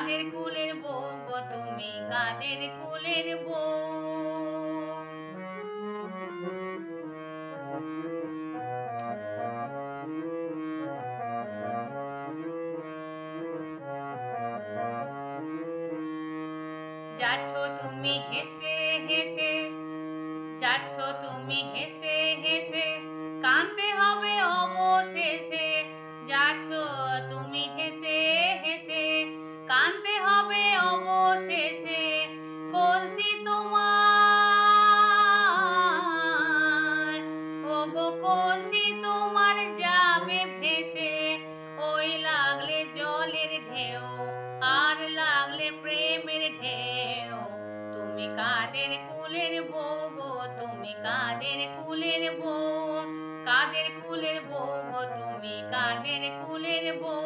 কাদের কুলের বউ গো তুমি, কাদের কুলের বউ? যাচ্ছ তুমি হেসে হেসে, যাচ্ছ তুমি হেসে হেসে, কাঁদতে হবে অবশেষে। যাচ্ছ তুমি হেসে হেসে, কাঁদতে হবে অবশেষে। কলসি তোমার, ওগো কলসি তোমার যাবে ভেসে। ওই লাগলে জলের ঢেউ, আর লাগলে প্রেমের ঢেউ। তুমি কাদের কুলের বউ গো তুমি, কাদের কুলের বউ? কাদের কুলের বউ গো তুমি, কাদের কুলের বউ?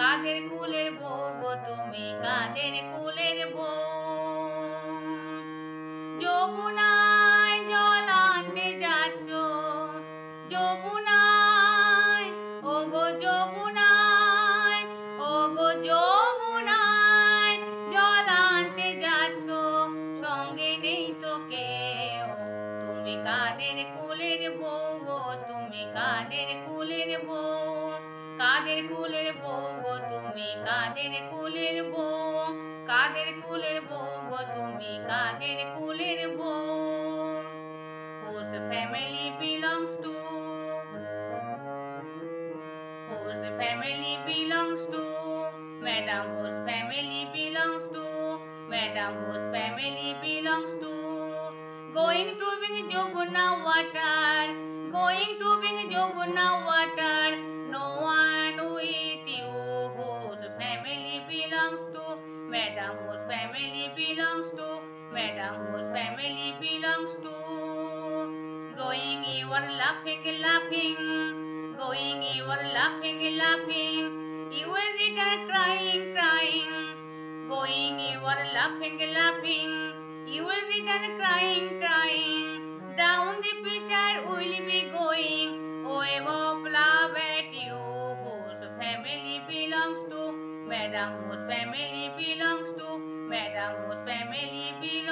কাদের কুলের বউ গো তুমি, কাদের কুলের বউ? যমুনায় জল আনতে যাচ্ছ, যমুনায়, ওগো যমুনায়, ওগো যমুনায় জল আনতে যাচ্ছ, সঙ্গে নেই তো কেউ। তুমি কাদের কুলের বউ গো তুমি, কাদের কুলের বউ? কাদের কুলের বউ গো তুমি, কাদের কুলের বউ? কাদের কুলের বউ গো তুমি, কাদের কুলের বউ? Whose family belongs to, whose family belongs to, madam, whose family belongs to, madam, whose family belongs to? Going to bring Jomuna water, going to bring Jomuna water, no one with you. Whose family belongs to, madam, whose family belongs to, madam, whose family belongs to? Going you are laughing, laughing, going you are laughing, laughing, you will return crying, crying. Going you are laughing, laughing, you will return crying, crying. Down the pitcher will be going, wave of love at you. Whose family belongs to, madam, whose family belongs to, madam, whose family belongs to?